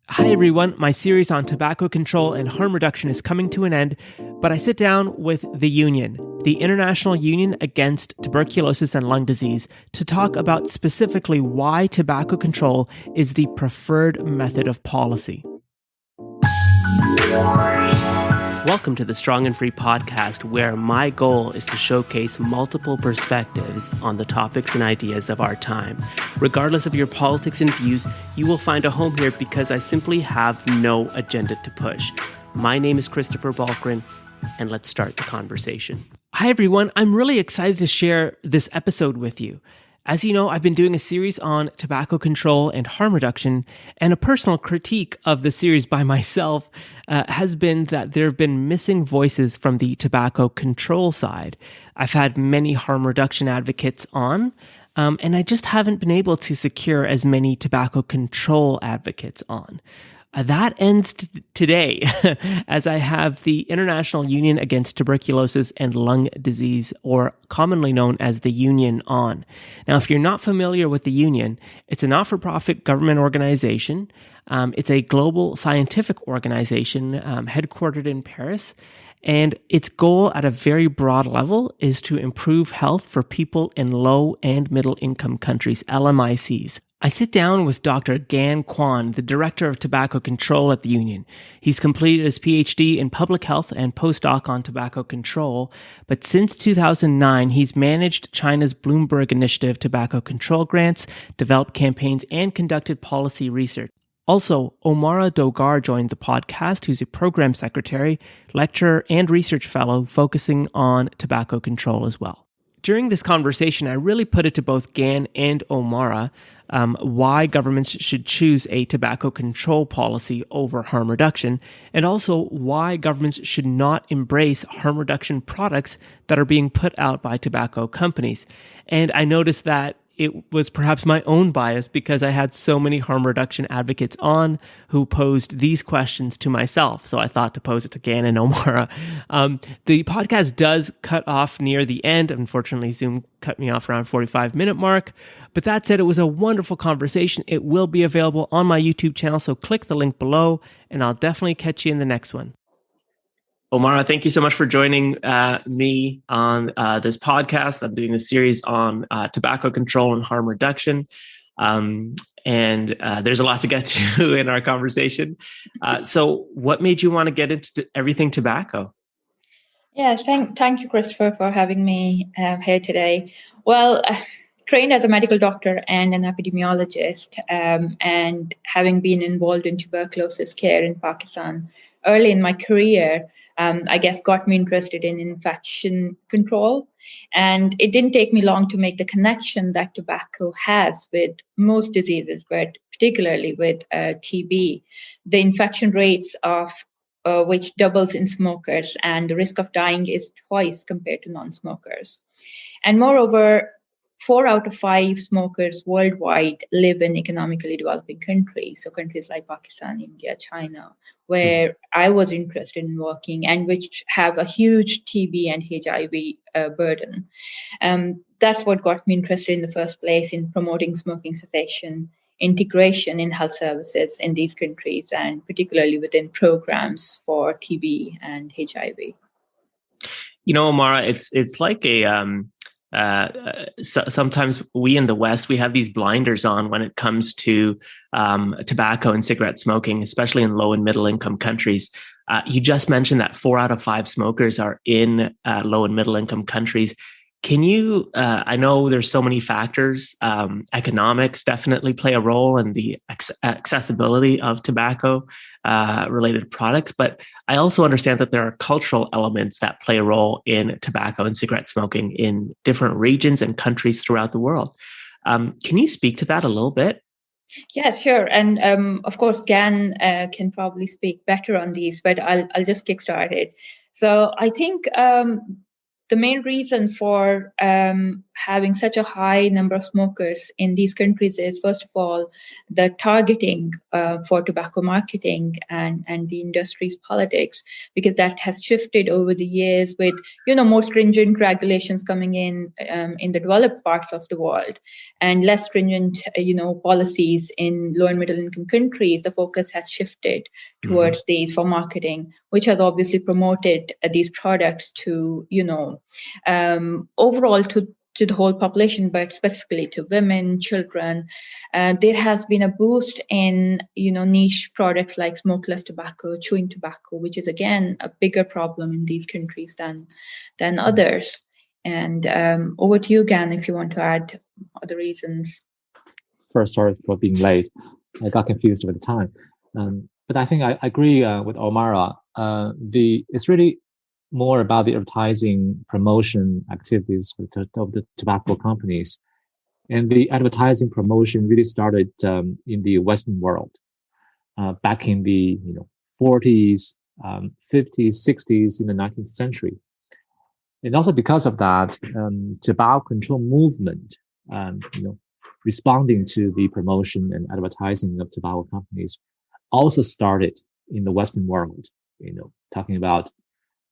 Hi everyone, my series on tobacco control and harm reduction is coming to an end, but I sit down with the Union, the International Union Against Tuberculosis and Lung Disease, to talk about specifically why tobacco control is the preferred method of policy. Welcome to the Strong and Free podcast, where my goal is to showcase multiple perspectives on the topics and ideas of our time. Regardless of your politics and views, you will find a home here because I simply have no agenda to push. My name is Christopher Balkrin, and let's start the conversation. Hi everyone, I'm really excited to share this episode with you. As you know, I've been doing a series on tobacco control and harm reduction, and a personal critique of the series by myself has been that there have been missing voices from the tobacco control side. I've had many harm reduction advocates on, and I just haven't been able to secure as many tobacco control advocates on. That ends today as I have the International Union Against Tuberculosis and Lung Disease, or commonly known as the Union, on. Now, if you're not familiar with the Union, it's a not-for-profit government organization. It's a global scientific organization headquartered in Paris. And its goal at a very broad level is to improve health for people in low and middle income countries, LMICs. I sit down with Dr. Gan Kwan, the Director of Tobacco Control at the Union. He's completed his PhD in public health and postdoc on tobacco control, but since 2009, he's managed China's Bloomberg Initiative tobacco control grants, developed campaigns, and conducted policy research. Also, Omara Dogar joined the podcast, who's a program secretary, lecturer, and research fellow focusing on tobacco control as well. During this conversation, I really put it to both Gan and Omara why governments should choose a tobacco control policy over harm reduction, and also why governments should not embrace harm reduction products that are being put out by tobacco companies. And I noticed that it was perhaps my own bias because I had so many harm reduction advocates on who posed these questions to myself. So I thought to pose it to Gan and Omara. The podcast does cut off near the end. Unfortunately, Zoom cut me off around 45-minute mark. But that said, it was a wonderful conversation. It will be available on my YouTube channel, so click the link below, and I'll definitely catch you in the next one. Omara, thank you so much for joining me on this podcast. I'm doing a series on tobacco control and harm reduction. And there's a lot to get to in our conversation. So what made you want to get into everything tobacco? Yes, thank you, Christopher, for having me here today. Well, trained as a medical doctor and an epidemiologist, and having been involved in tuberculosis care in Pakistan early in my career, I guess got me interested in infection control. And it didn't take me long to make the connection that tobacco has with most diseases, but particularly with TB. The infection rates of which doubles in smokers, and the risk of dying is twice compared to non-smokers. And moreover, 4 out of 5 smokers worldwide live in economically developing countries, so countries like Pakistan, India, China, where I was interested in working and which have a huge TB and HIV burden. That's what got me interested in the first place in promoting smoking cessation integration in health services in these countries, and particularly within programs for TB and HIV. You know, Omara, it's like sometimes we in the West, we have these blinders on when it comes to tobacco and cigarette smoking, especially in low and middle income countries. You just mentioned that 4 out of 5 smokers are in low and middle income countries. Can you, I know there's so many factors, economics definitely play a role in the accessibility of tobacco related products, but I also understand that there are cultural elements that play a role in tobacco and cigarette smoking in different regions and countries throughout the world. Can you speak to that a little bit? Yes, sure. And of course, Gan can probably speak better on these, but I'll just kickstart it. So I think the main reason for having such a high number of smokers in these countries is, first of all, the targeting for tobacco marketing and the industry's politics, because that has shifted over the years with, more stringent regulations coming in the developed parts of the world and less stringent, policies in low and middle income countries. The focus has shifted towards these for marketing, which has obviously promoted these products to, overall to the whole population, but specifically to women, children. There has been a boost in, niche products like smokeless tobacco, chewing tobacco, which is again a bigger problem in these countries than others. And over to you, Gan, if you want to add other reasons. First, sorry for being late. I got confused with the time. But I think I agree with Omara. It's really more about the advertising promotion activities of the tobacco companies. And the advertising promotion really started in the Western world back in the 40s, 50s, 60s, in the 19th century. And also because of that, tobacco control movement, responding to the promotion and advertising of tobacco companies also started in the Western world, talking about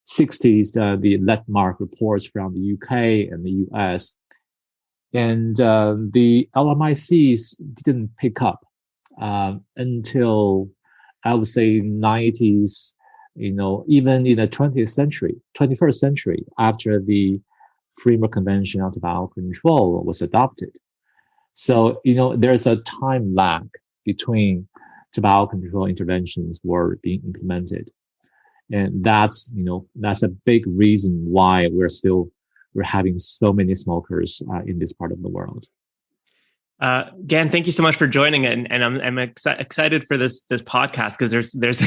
60s, the landmark reports from the UK and the US. And the LMICs didn't pick up until, I would say, 90s, even in the 21st century, after the Framework Convention on Tobacco Control was adopted. So, there's a time lag between tobacco control interventions were being implemented. And that's a big reason why we're having so many smokers in this part of the world. Gan, thank you so much for joining, and I'm excited for this podcast because there's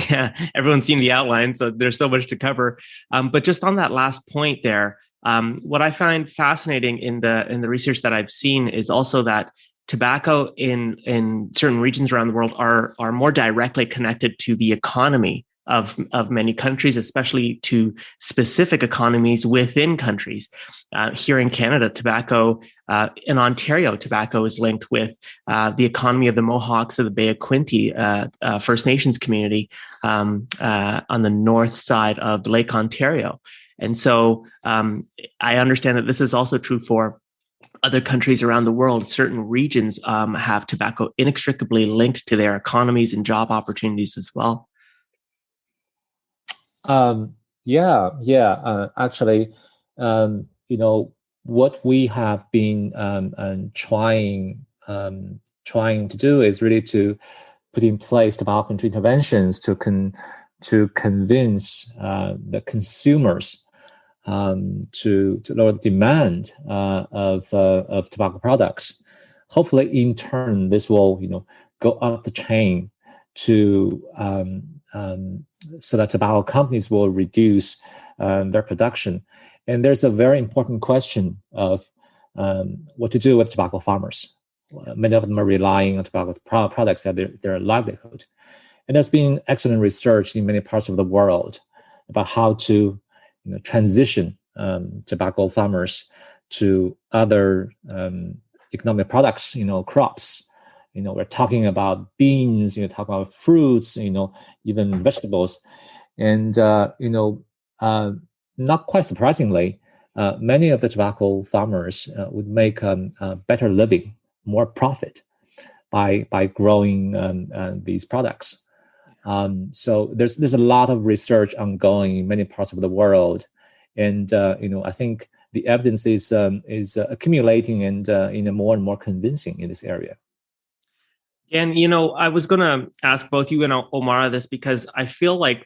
everyone's seen the outline, so there's so much to cover. But just on that last point there, what I find fascinating in the research that I've seen is also that tobacco in certain regions around the world are more directly connected to the economy of many countries, especially to specific economies within countries. Here in Canada, tobacco, in Ontario, tobacco is linked with the economy of the Mohawks of the Bay of Quinte First Nations community on the north side of Lake Ontario. And so I understand that this is also true for other countries around the world. Certain regions have tobacco inextricably linked to their economies and job opportunities as well. Actually, what we have been trying to do is really to put in place tobacco control interventions to convince the consumers to lower the demand of tobacco products. Hopefully, in turn, this will go up the chain to so that tobacco companies will reduce their production. And there's a very important question of what to do with tobacco farmers. Many of them are relying on tobacco products as their livelihood. And there's been excellent research in many parts of the world about how to transition tobacco farmers to other economic products, crops. We're talking about beans, talking about fruits, even vegetables. And, not quite surprisingly, many of the tobacco farmers would make a better living, more profit by growing these products. So there's a lot of research ongoing in many parts of the world. And, I think the evidence is accumulating and more and more convincing in this area. And, I was going to ask both you and Omara this because I feel like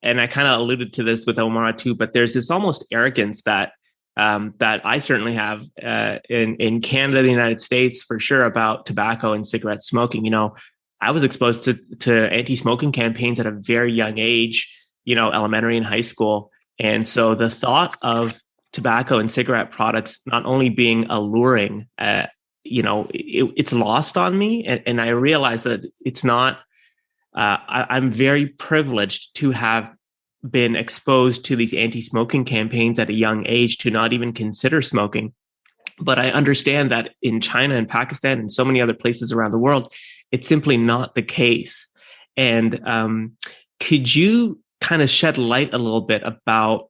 and I kind of alluded to this with Omara too, but there's this almost arrogance that I certainly have in Canada, the United States, for sure, about tobacco and cigarette smoking. I was exposed to anti-smoking campaigns at a very young age, elementary and high school. And so the thought of tobacco and cigarette products not only being alluring, it's lost on me. And I realize that it's not, I'm very privileged to have been exposed to these anti-smoking campaigns at a young age, to not even consider smoking. But I understand that in China and Pakistan and so many other places around the world, it's simply not the case. And could you kind of shed light a little bit about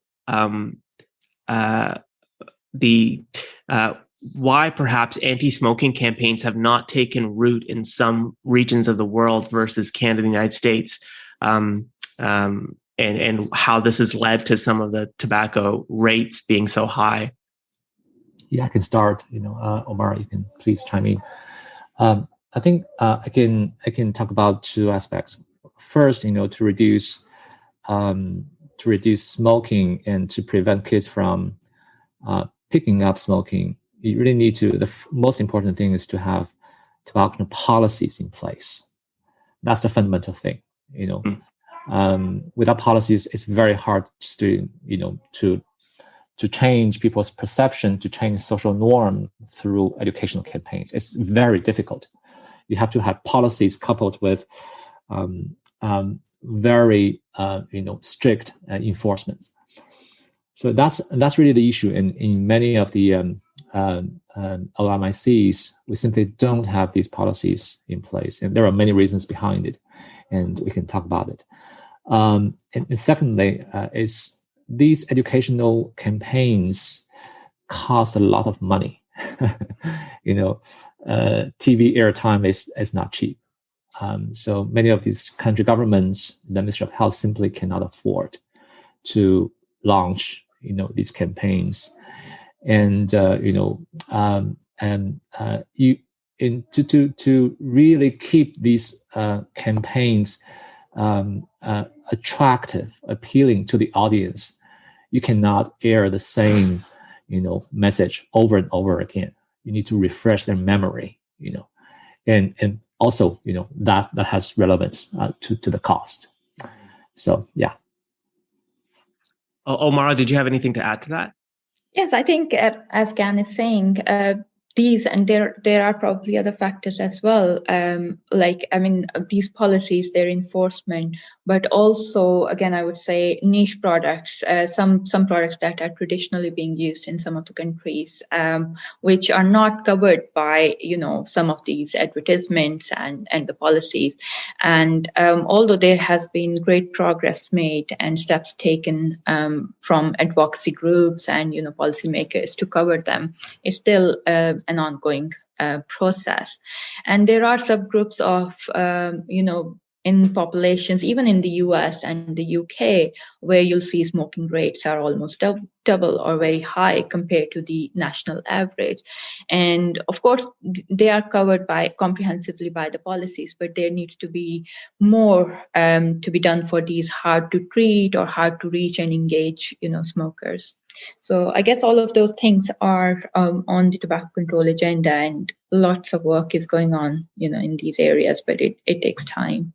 the why perhaps anti-smoking campaigns have not taken root in some regions of the world versus Canada and the United States, and how this has led to some of the tobacco rates being so high? Yeah, I can start. Omar, you can please chime in. I think I can talk about two aspects. First, to reduce smoking and to prevent kids from picking up smoking, you really need to. The most important thing is to have tobacco policies in place. That's the fundamental thing. Without policies, it's very hard just to change people's perception, to change social norm through educational campaigns. It's very difficult. You have to have policies coupled with very strict enforcement. So that's really the issue. In many of the LMICs, we simply don't have these policies in place, and there are many reasons behind it, and we can talk about it. And secondly, is these educational campaigns cost a lot of money. TV airtime is not cheap. So many of these country governments, the Ministry of Health, simply cannot afford to launch, these campaigns, and to really keep these campaigns attractive, appealing to the audience. You cannot air the same, message over and over again. You need to refresh their memory, and also, that has relevance to the cost. So, yeah. Omar, did you have anything to add to that? Yes, I think as Gan is saying, these, and there are probably other factors as well, these policies, their enforcement, but also, again, I would say niche products, some products that are traditionally being used in some of the countries, which are not covered by, some of these advertisements and the policies. And although there has been great progress made and steps taken from advocacy groups and, policymakers to cover them, it's still an ongoing process. And there are subgroups of, in populations, even in the US and the UK, where you'll see smoking rates are almost double or very high compared to the national average. And of course, they are covered comprehensively by the policies, but there needs to be more to be done for these hard to treat or hard to reach and engage, smokers. So I guess all of those things are on the tobacco control agenda, and lots of work is going on, in these areas, but it takes time.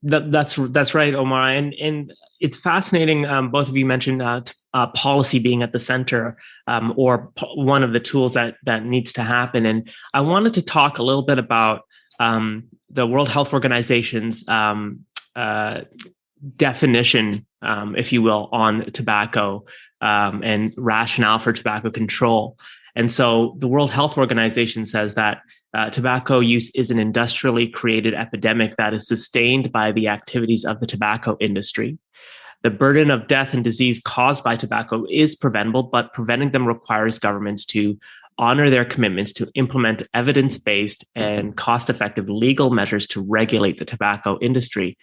That's right, Omar, and it's fascinating. Both of you mentioned policy being at the center, or one of the tools that needs to happen. And I wanted to talk a little bit about the World Health Organization's definition, if you will, on tobacco and rationale for tobacco control. And so the World Health Organization says that tobacco use is an industrially created epidemic that is sustained by the activities of the tobacco industry. The burden of death and disease caused by tobacco is preventable, but preventing them requires governments to honor their commitments to implement evidence-based and cost-effective legal measures to regulate the tobacco industry.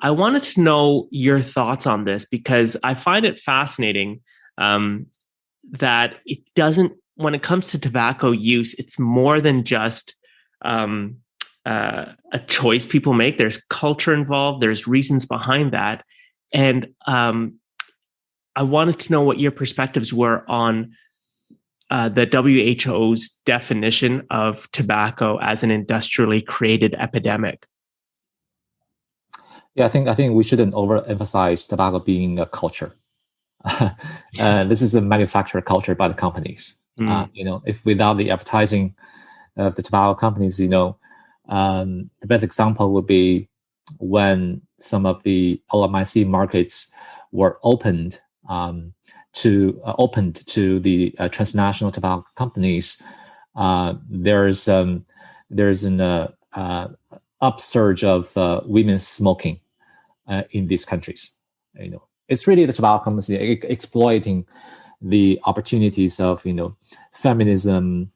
I wanted to know your thoughts on this, because I find it fascinating that it doesn't, when it comes to tobacco use, it's more than just a choice people make. There's culture involved. There's reasons behind that. And I wanted to know what your perspectives were on the WHO's definition of tobacco as an industrially created epidemic. Yeah, I think we shouldn't overemphasize tobacco being a culture. This is a manufactured culture by the companies. If without the advertising of the tobacco companies, the best example would be when some of the LMIC markets were opened opened to the transnational tobacco companies, there's an upsurge of women smoking in these countries. It's really the tobacco companies exploiting the opportunities of feminism,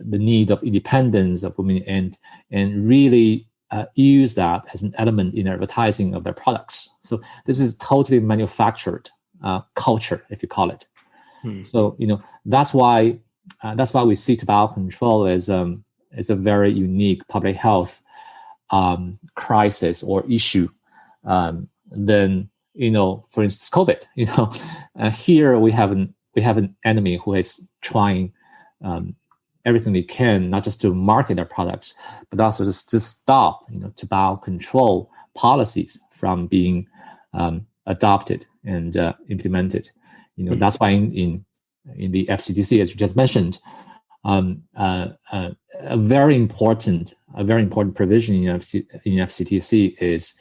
the need of independence of women, and really use that as an element in advertising of their products. So this is totally manufactured culture, if you call it. So that's why we see tobacco control as a very unique public health crisis or issue. Then for instance, COVID. Here we have an enemy who is trying everything they can, not just to market their products, but also just to stop tobacco control policies from being adopted and implemented. That's why in the FCTC, as you just mentioned, a very important provision in FCTC is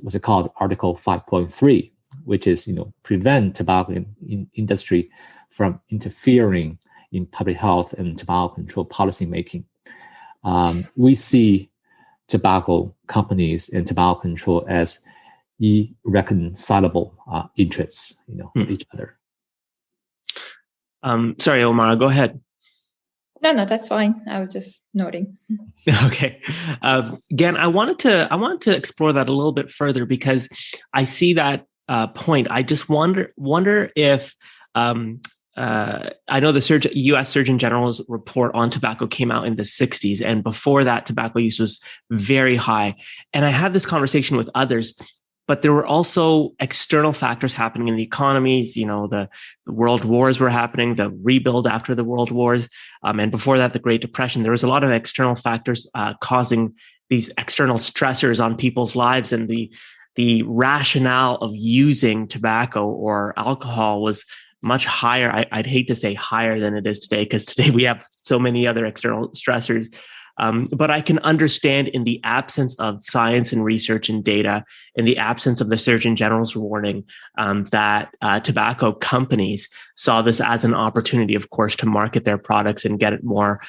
what's it called, Article 5.3, which is prevent tobacco industry from interfering in public health and tobacco control policy making. We see tobacco companies and tobacco control as irreconcilable interests, with each other. Sorry, Omar, go ahead. No, that's fine. I was just noting. Okay. Again, I wanted to explore that a little bit further because I see that point. I just wonder if I know the U.S. Surgeon General's report on tobacco came out in the 60s, and before that, tobacco use was very high. And I had this conversation with others, but there were also external factors happening in the economies. The world wars were happening, the rebuild after the world wars, and before that, the Great Depression. There was a lot of external factors causing these external stressors on people's lives, and the rationale of using tobacco or alcohol was much higher. I'd hate to say higher than it is today, because today we have so many other external stressors. But I can understand, in the absence of science and research and data, in the absence of the Surgeon General's warning, that tobacco companies saw this as an opportunity, of course, to market their products and get it more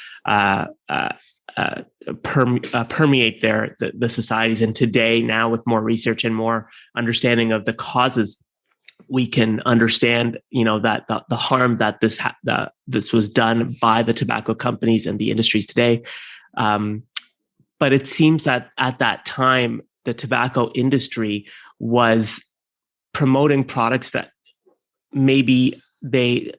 permeate the societies. And today, now with more research and more understanding of the causes, we can understand, that the harm that this was done by the tobacco companies and the industries today. But it seems that at that time, the tobacco industry was promoting products that maybe there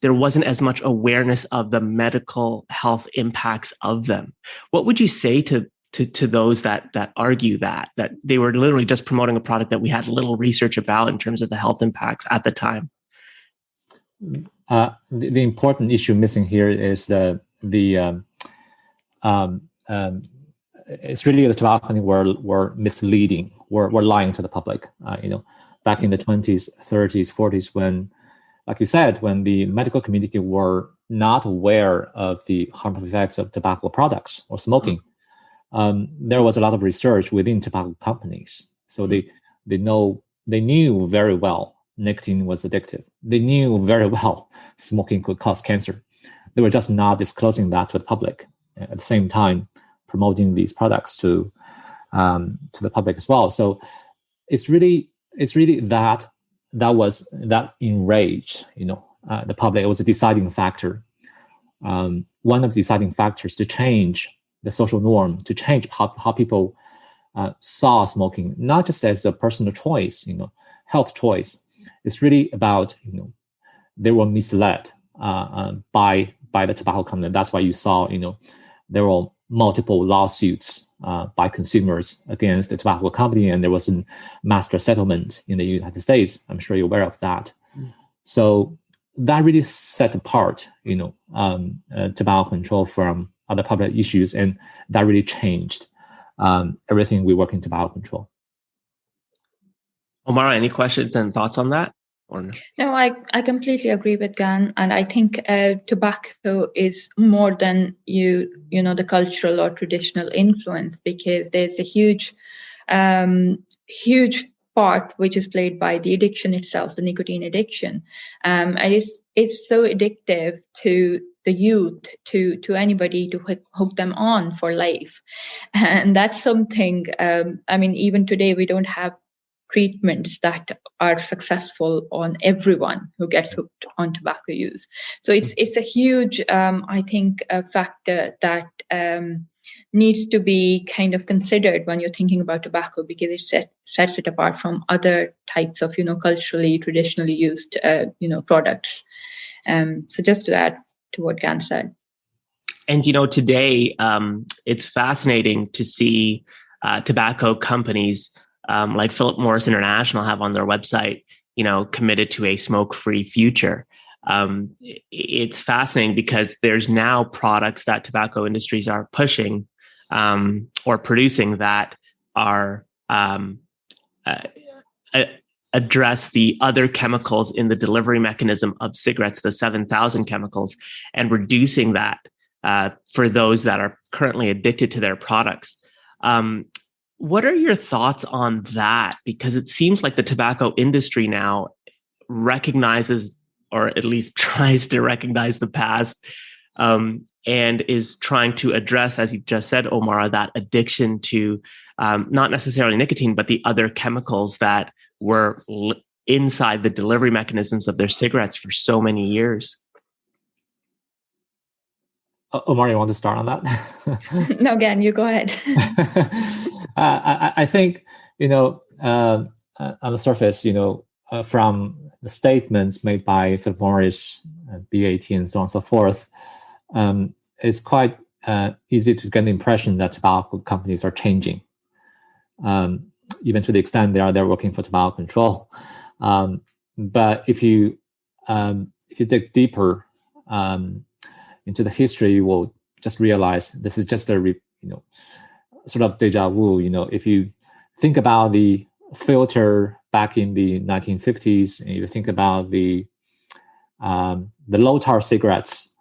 wasn't as much awareness of the medical health impacts of them. What would you say to those that argue that they were literally just promoting a product that we had little research about in terms of the health impacts at the time? The important issue missing here is it's really the tobacco companies were misleading, were lying to the public. Back in the 20s, 30s, 40s, when, like you said, when the medical community were not aware of the harmful effects of tobacco products or smoking, there was a lot of research within tobacco companies. So they knew very well nicotine was addictive. They knew very well smoking could cause cancer. They were just not disclosing that to the public. At the same time, promoting these products to the public as well. So it's really that enraged the public. It was a deciding factor. One of the deciding factors to change the social norm, to change how people saw smoking, not just as a personal choice, health choice. It's really about, they were misled by the tobacco company. That's why you saw, there were multiple lawsuits by consumers against the tobacco company, and there was a master settlement in the United States. I'm sure you're aware of that. So that really set apart, tobacco control from other public issues, and that really changed everything we work in tobacco control. Omar, any questions and thoughts on that? No, I completely agree with Gan, and I think tobacco is more than the cultural or traditional influence, because there's a huge part which is played by the addiction itself, the nicotine addiction. And it's so addictive to the youth, to anybody, to hook them on for life. And that's something, even today we don't have treatments that are successful on everyone who gets hooked on tobacco use. So it's a huge, I think, a factor that needs to be kind of considered when you're thinking about tobacco, because it sets it apart from other types of, culturally, traditionally used, products. So just to add to what Gan said. And, today it's fascinating to see tobacco companies like Philip Morris International have on their website, committed to a smoke-free future. It's fascinating because there's now products that tobacco industries are pushing or producing that are address the other chemicals in the delivery mechanism of cigarettes, the 7,000 chemicals, and reducing that for those that are currently addicted to their products. What are your thoughts on that? Because it seems like the tobacco industry now recognizes, or at least tries to recognize, the past, and is trying to address, as you just said, Omar, that addiction to not necessarily nicotine, but the other chemicals that were inside the delivery mechanisms of their cigarettes for so many years. Omar, you want to start on that? No, Gan, you go ahead. I think, on the surface, from the statements made by Philip Morris, BAT, and so on and so forth, it's quite easy to get the impression that tobacco companies are changing, even to the extent they're working for tobacco control. But if you dig deeper into the history, you will just realize this is just a sort of deja vu. If you think about the filter back in the 1950s, and you think about the low tar cigarettes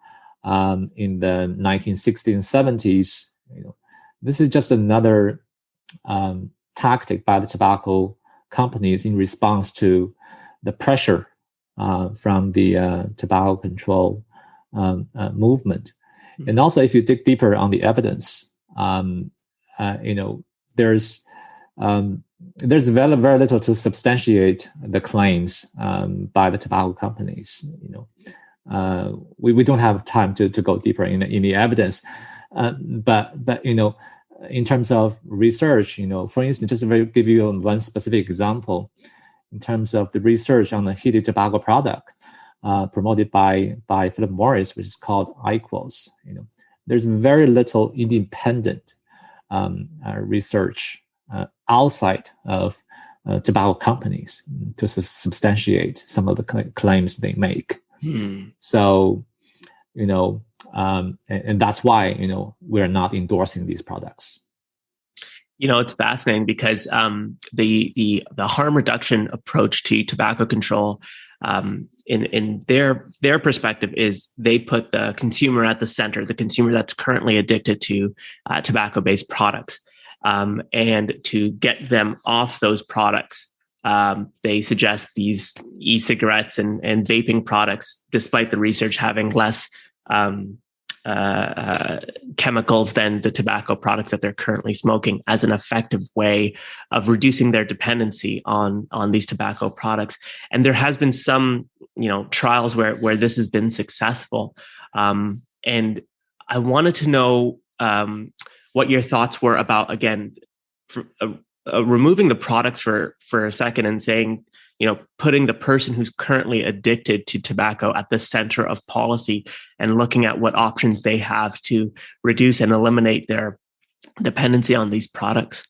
in the 1960s and 70s, this is just another tactic by the tobacco companies in response to the pressure from the tobacco control movement. And also, if you dig deeper on the evidence, there's very, very little to substantiate the claims by the tobacco companies. We don't have time to go deeper in the evidence, but in terms of research, for instance, just to give you one specific example, in terms of the research on the heated tobacco product promoted by Philip Morris, which is called IQOS, there's very little independent research outside of tobacco companies to substantiate some of the claims they make. So, and that's why, we're not endorsing these products. It's fascinating because the harm reduction approach to tobacco control, in their perspective, is they put the consumer at the center, the consumer that's currently addicted to tobacco-based products. And to get them off those products, they suggest these e-cigarettes and vaping products, despite the research having less chemicals than the tobacco products that they're currently smoking, as an effective way of reducing their dependency on these tobacco products. And there has been some, trials where this has been successful. And I wanted to know what your thoughts were about, again, removing the products for a second and saying, putting the person who's currently addicted to tobacco at the center of policy and looking at what options they have to reduce and eliminate their dependency on these products.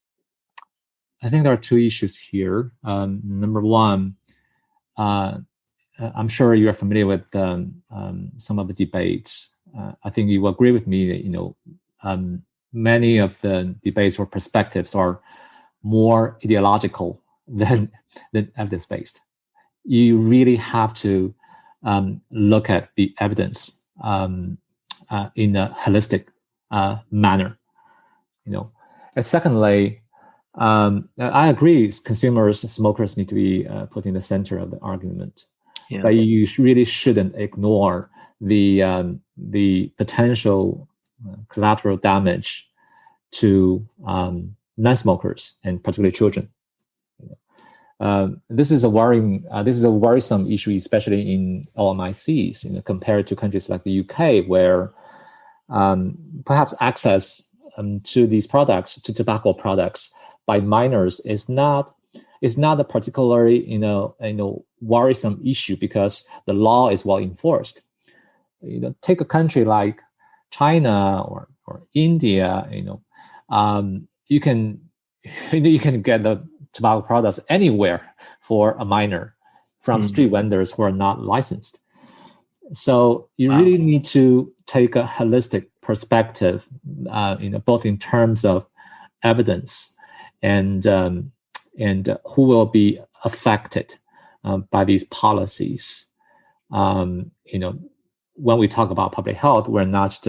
I think there are two issues here. Number one, I'm sure you are familiar with some of the debates. I think you will agree with me that, many of the debates or perspectives are more ideological than evidence-based. You really have to look at the evidence in a holistic manner. And secondly, I agree. Consumers, smokers need to be put in the center of the argument, but you really shouldn't ignore the potential collateral damage to non-smokers and particularly children. This is a worrisome issue, especially in LMICs, compared to countries like the UK, where perhaps access to these products, to tobacco products, by minors is not a particularly worrisome issue because the law is well enforced. Take a country like China or India. You can get the tobacco products anywhere for a minor from street vendors who are not licensed. So you really need to take a holistic perspective, both in terms of evidence and who will be affected by these policies. When we talk about public health, we're not just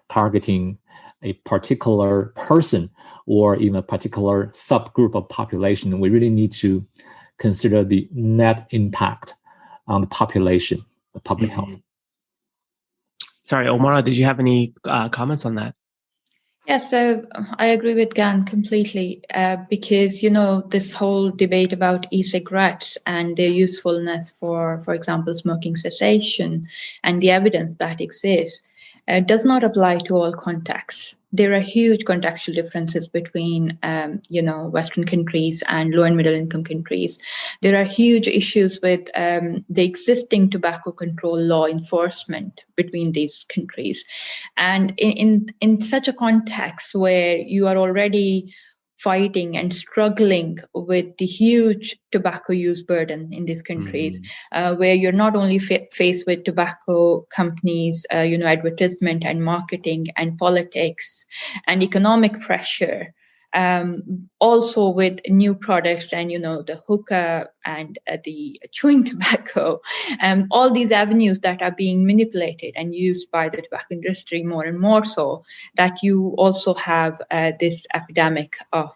targeting a particular person or even a particular subgroup of population. We really need to consider the net impact on the population, the public health. Sorry, Omar, did you have any comments on that? Yeah, so I agree with Gan completely because, this whole debate about e-cigarettes and their usefulness for example, smoking cessation and the evidence that exists does not apply to all contexts. There are huge contextual differences between, Western countries and low and middle income countries. There are huge issues with the existing tobacco control law enforcement between these countries. And in such a context where you are already fighting and struggling with the huge tobacco use burden in these countries, where you're not only faced with tobacco companies, advertisement and marketing and politics and economic pressure, also with new products and, the hookah and the chewing tobacco, all these avenues that are being manipulated and used by the tobacco industry more and more so, that you also have this epidemic of,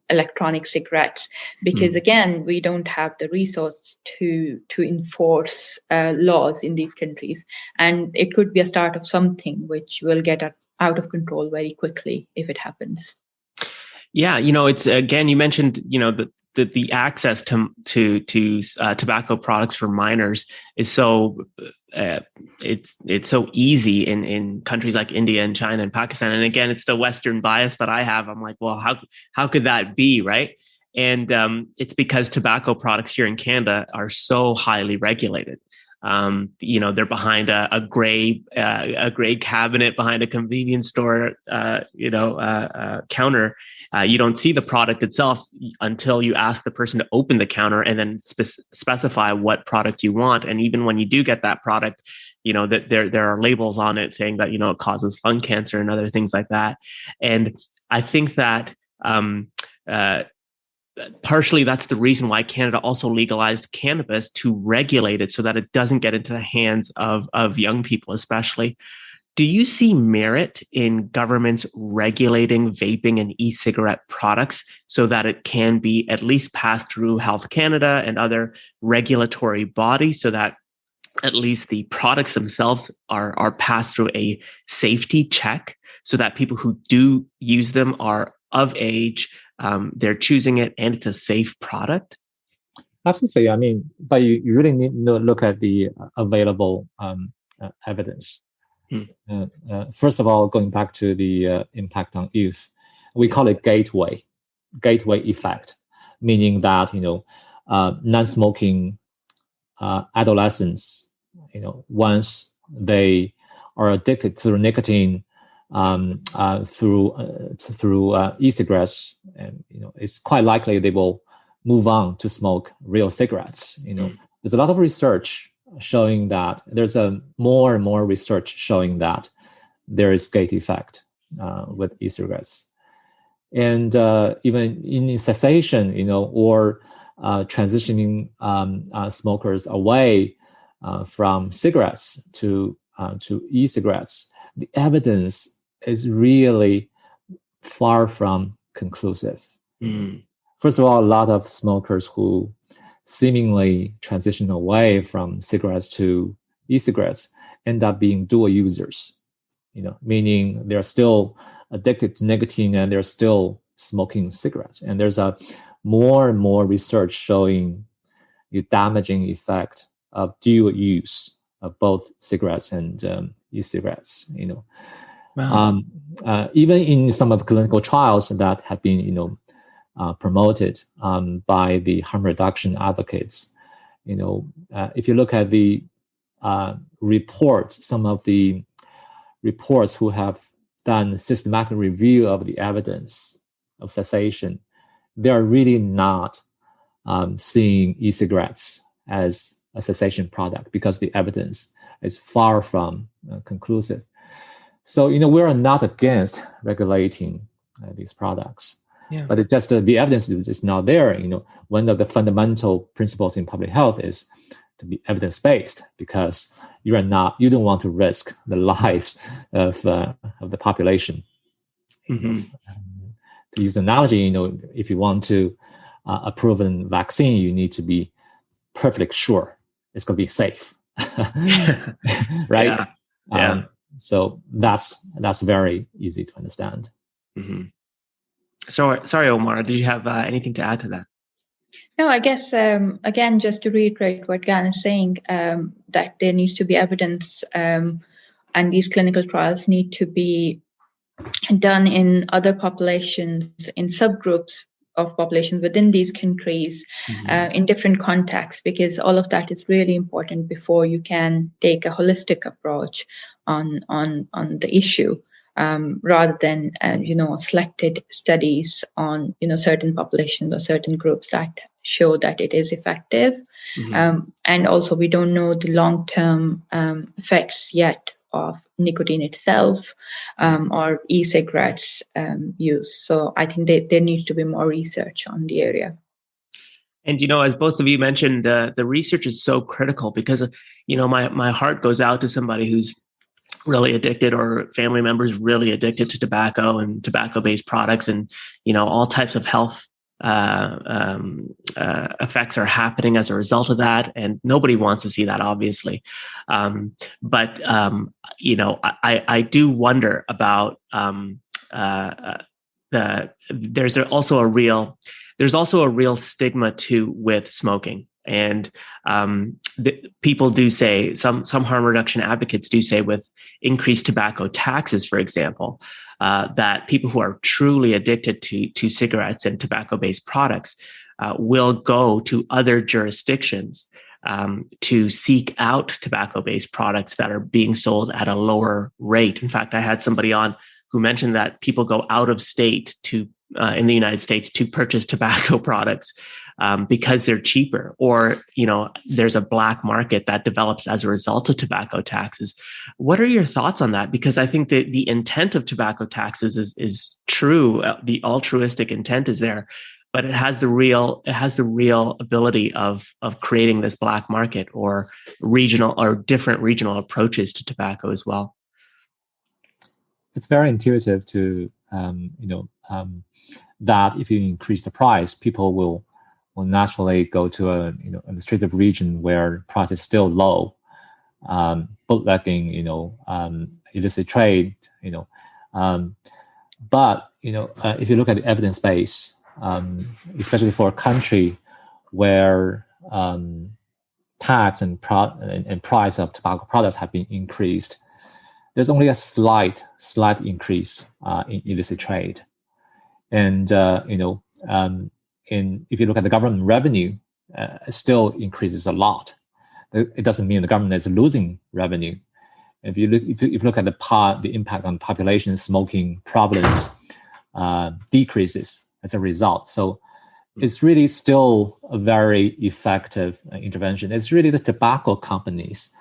electronic cigarettes, because again, we don't have the resource to enforce laws in these countries. And it could be a start of something which will get out of control very quickly if it happens. Yeah, it's again, you mentioned, the access to tobacco products for minors is so it's so easy in countries like India and China and Pakistan. And again, it's the Western bias that I have. I'm like, well, how could that be, right? And it's because tobacco products here in Canada are so highly regulated. They're behind a gray cabinet behind a convenience store, counter. You don't see the product itself until you ask the person to open the counter and then specify what product you want. And even when you do get that product, that there are labels on it saying that, it causes lung cancer and other things like that. And I think that, partially that's the reason why Canada also legalized cannabis, to regulate it so that it doesn't get into the hands of young people, especially. Do you see merit in governments regulating vaping and e-cigarette products so that it can be at least passed through Health Canada and other regulatory bodies, so that at least the products themselves are passed through a safety check, so that people who do use them are of age, they're choosing it, and it's a safe product? Absolutely. But you really need to look at the available evidence. First of all, going back to the impact on youth, we call it gateway effect, meaning that non-smoking adolescents, once they are addicted to nicotine through e-cigarettes, and it's quite likely they will move on to smoke real cigarettes. There's a lot of research showing that there's more and more research showing that there is gate effect with e-cigarettes, and even in cessation, or transitioning smokers away from cigarettes to e-cigarettes, the evidence is really far from conclusive. Mm. First of all, a lot of smokers who seemingly transition away from cigarettes to e-cigarettes end up being dual users, meaning they're still addicted to nicotine and they're still smoking cigarettes. And there's a more and more research showing the damaging effect of dual use of both cigarettes and e-cigarettes. Wow. Even in some of the clinical trials that have been, promoted by the harm reduction advocates, if you look at the reports, some of the reports who have done systematic review of the evidence of cessation, they are really not seeing e-cigarettes as a cessation product because the evidence is far from conclusive. So, we're not against regulating these products, but it just the evidence is not there. One of the fundamental principles in public health is to be evidence-based, because you don't want to risk the lives of the population. Mm-hmm. To use an analogy, if you want to approve a vaccine, you need to be perfectly sure it's going to be safe, right? Yeah. So that's very easy to understand. Mm-hmm. So, sorry, Omar, did you have anything to add to that? No, I guess, again, just to reiterate what Gan is saying, that there needs to be evidence, and these clinical trials need to be done in other populations, in subgroups of populations within these countries, in different contexts, because all of that is really important before you can take a holistic approach on the issue, rather than selected studies on certain populations or certain groups that show that it is effective. And also, we don't know the long-term effects yet of nicotine itself, or e-cigarettes use. So I think there needs to be more research on the area. And, as both of you mentioned, the research is so critical because, my heart goes out to somebody who's really addicted, or family members really addicted to tobacco and tobacco-based products, and, all types of health effects are happening as a result of that. And nobody wants to see that, obviously. But I do wonder about there's also a real stigma too with smoking. And people do say, some harm reduction advocates do say, with increased tobacco taxes, for example, that people who are truly addicted to cigarettes and tobacco-based products will go to other jurisdictions to seek out tobacco-based products that are being sold at a lower rate. In fact, I had somebody on who mentioned that people go out of state in the United States to purchase tobacco products because they're cheaper, or there's a black market that develops as a result of tobacco taxes. What are your thoughts on that? Because I think that the intent of tobacco taxes is true. The altruistic intent is there, but it has the real ability of creating this black market, or regional or different regional approaches to tobacco as well. It's very intuitive to that if you increase the price, people will naturally go to a administrative region where price is still low, bootlegging, illicit trade, but if you look at the evidence base, especially for a country where tax and price of tobacco products have been increased, there's only a slight increase in illicit trade, and if you look at the government revenue, it still increases a lot. It doesn't mean the government is losing revenue. If you look at the impact on population, smoking prevalence decreases as a result. So it's really still a very effective intervention. It's really the tobacco companies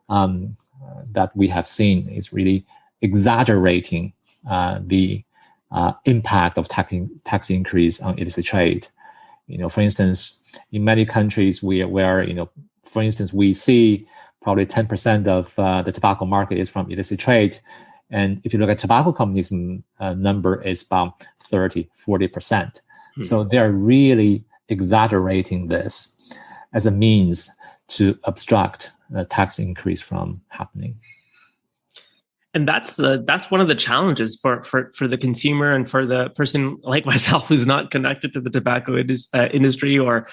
that we have seen is really exaggerating the impact of tax increase on illicit trade. For instance, in many countries where for instance, we see probably 10% of the tobacco market is from illicit trade. And if you look at tobacco companies, number is about 30-40%. So they're really exaggerating this as a means to obstruct the tax increase from happening. And that's one of the challenges for the consumer and for the person like myself who's not connected to the tobacco industry or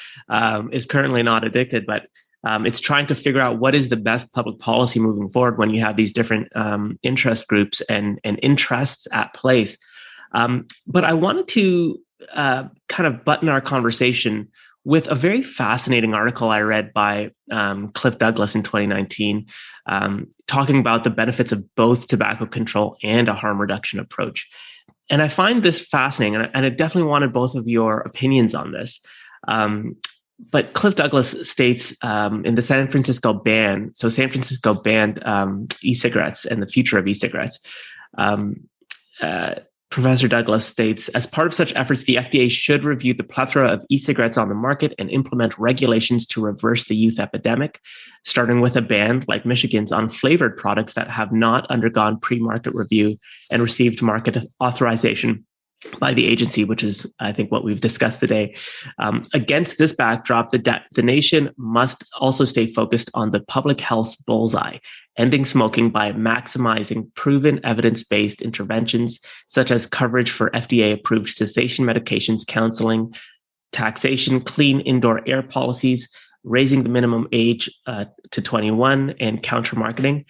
is currently not addicted. But it's trying to figure out what is the best public policy moving forward when you have these different interest groups and interests at place. But I wanted to kind of button our conversation with a very fascinating article I read by Cliff Douglas in 2019, talking about the benefits of both tobacco control and a harm reduction approach. And I find this fascinating, and I definitely wanted both of your opinions on this. But Cliff Douglas states in the San Francisco ban, so San Francisco banned e-cigarettes and the future of e-cigarettes. Professor Douglas states, as part of such efforts, the FDA should review the plethora of e-cigarettes on the market and implement regulations to reverse the youth epidemic, starting with a ban, like Michigan's, on flavored products that have not undergone pre-market review and received market authorization by the agency, which is, I think, what we've discussed today. Against this backdrop, the nation must also stay focused on the public health bullseye, ending smoking by maximizing proven evidence-based interventions, such as coverage for FDA-approved cessation medications, counseling, taxation, clean indoor air policies, raising the minimum age to 21, and counter-marketing.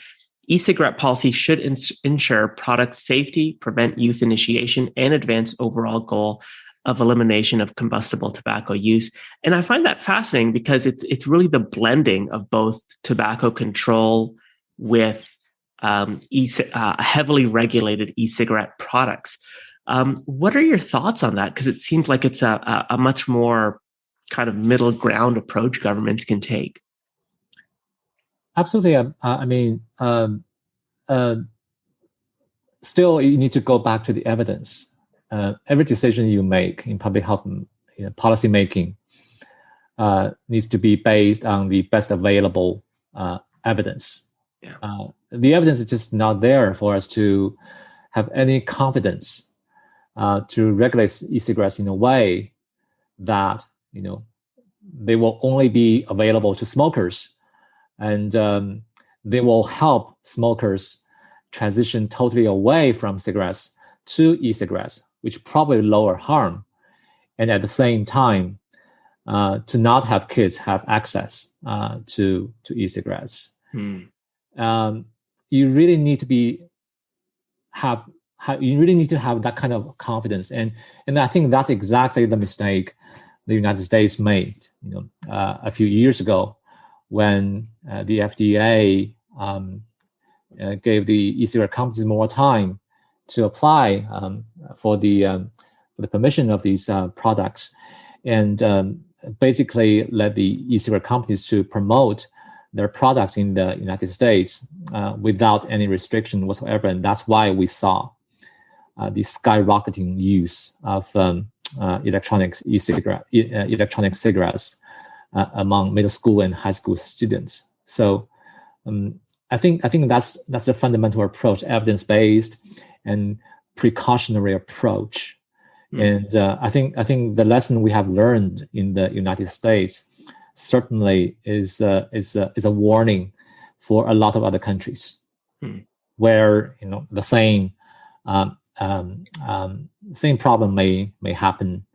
E-cigarette policy should ensure product safety, prevent youth initiation, and advance overall goal of elimination of combustible tobacco use. And I find that fascinating because it's really the blending of both tobacco control with heavily regulated e-cigarette products. What are your thoughts on that? Because it seems like it's a much more kind of middle ground approach governments can take. Absolutely. Still, you need to go back to the evidence. Every decision you make in public health policy making needs to be based on the best available evidence. Yeah. The evidence is just not there for us to have any confidence to regulate e-cigarettes in a way that they will only be available to smokers. And they will help smokers transition totally away from cigarettes to e-cigarettes, which probably lower harm. And at the same time, to not have kids have access to e-cigarettes. You really need to have that kind of confidence. And I think that's exactly the mistake the United States made a few years ago, when the FDA gave the e-cigarette companies more time to apply for the permission of these products, and basically let the e-cigarette companies to promote their products in the United States without any restriction whatsoever. And that's why we saw the skyrocketing use of electronic cigarettes among middle school and high school students. So I think that's the fundamental approach, evidence-based and precautionary approach. And I think the lesson we have learned in the United States certainly is a warning for a lot of other countries, where the same problem may happen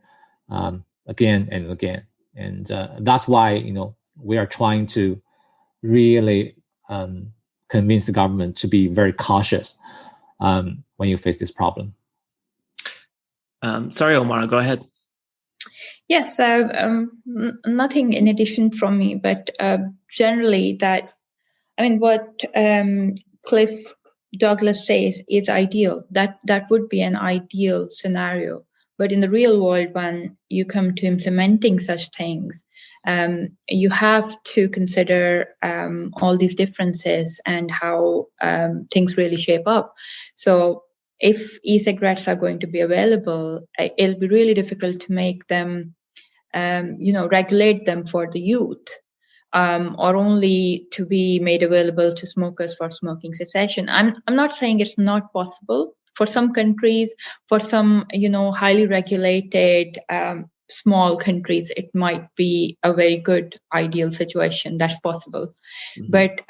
again and again. And that's why we are trying to really convince the government to be very cautious when you face this problem. Sorry, Omar, go ahead. Yes, nothing in addition from me, but generally what Cliff Douglas says is ideal. That would be an ideal scenario. But in the real world, when you come to implementing such things, you have to consider all these differences and how things really shape up. So if e-cigarettes are going to be available, it'll be really difficult to make them, regulate them for the youth. or only to be made available to smokers for smoking cessation. I'm not saying it's not possible. For some countries, for some, highly regulated small countries, it might be a very good ideal situation. That's possible. Mm-hmm. But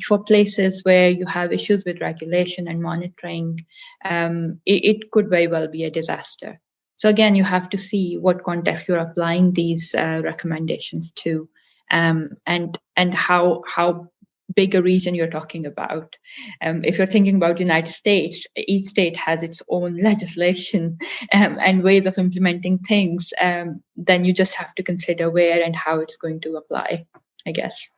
for places where you have issues with regulation and monitoring, it could very well be a disaster. So again, you have to see what context you're applying these recommendations to, and how big a region you're talking about. If you're thinking about the United States, each state has its own legislation and ways of implementing things. Then you just have to consider where and how it's going to apply, I guess.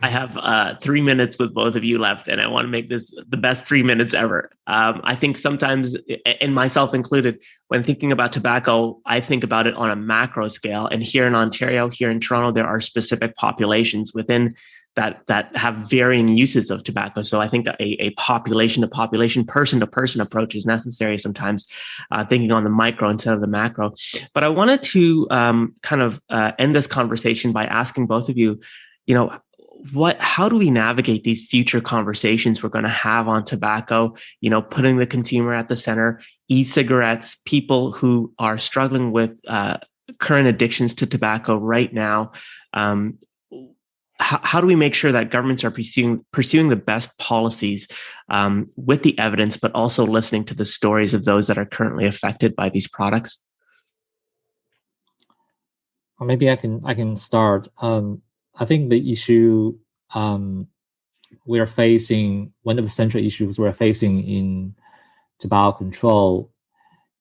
I have 3 minutes with both of you left, and I want to make this the best 3 minutes ever. I think sometimes, and myself included, when thinking about tobacco, I think about it on a macro scale. And here in Ontario, here in Toronto, there are specific populations within that have varying uses of tobacco. So I think a population to population, person to person approach is necessary sometimes, thinking on the micro instead of the macro. But I wanted to end this conversation by asking both of you, how do we navigate these future conversations we're going to have on tobacco, putting the consumer at the center, e-cigarettes, people who are struggling with current addictions to tobacco right now. How do we make sure that governments are pursuing the best policies with the evidence, but also listening to the stories of those that are currently affected by these products? Or maybe I can start. I think the issue we're facing, one of the central issues we're facing in tobacco control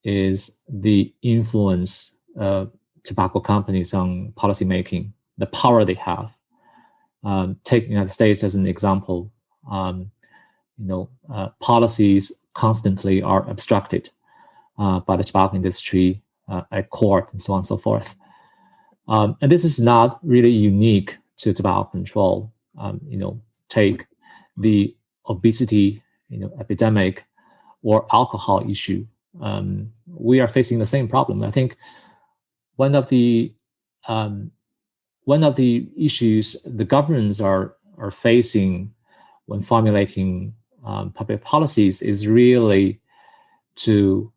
is the influence of tobacco companies on policymaking, the power they have. Take the United States as an example. Policies constantly are obstructed by the tobacco industry at court and so on and so forth. And this is not really unique to tobacco control. Take the obesity, epidemic, or alcohol issue. We are facing the same problem. I think one of the issues the governments are facing when formulating public policies is really to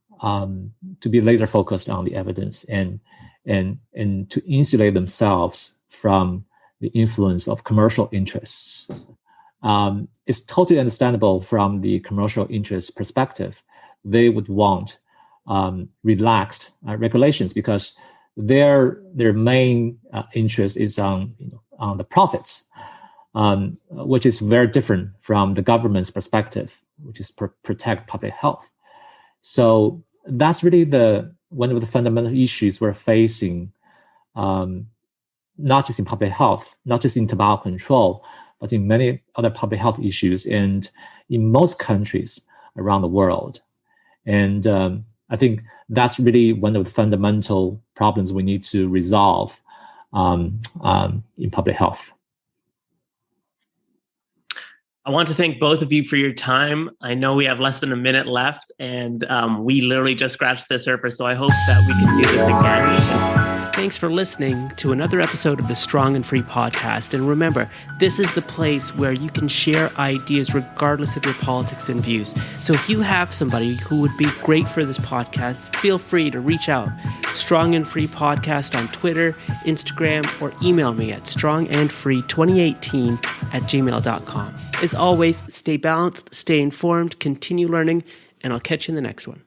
be laser focused on the evidence and to insulate themselves from the influence of commercial interests. It's totally understandable from the commercial interest perspective. They would want relaxed regulations because their main interest is on the profits, which is very different from the government's perspective, which is protect public health. So that's really one of the fundamental issues we're facing, not just in public health, not just in tobacco control, but in many other public health issues and in most countries around the world. And I think that's really one of the fundamental problems we need to resolve in public health. I want to thank both of you for your time. I know we have less than a minute left, and we literally just scratched the surface, so I hope that we can do this again. Thanks for listening to another episode of the Strong and Free podcast. And remember, this is the place where you can share ideas regardless of your politics and views. So if you have somebody who would be great for this podcast, feel free to reach out. Strong and Free podcast on Twitter, Instagram, or email me at strongandfree2018@gmail.com. As always, stay balanced, stay informed, continue learning, and I'll catch you in the next one.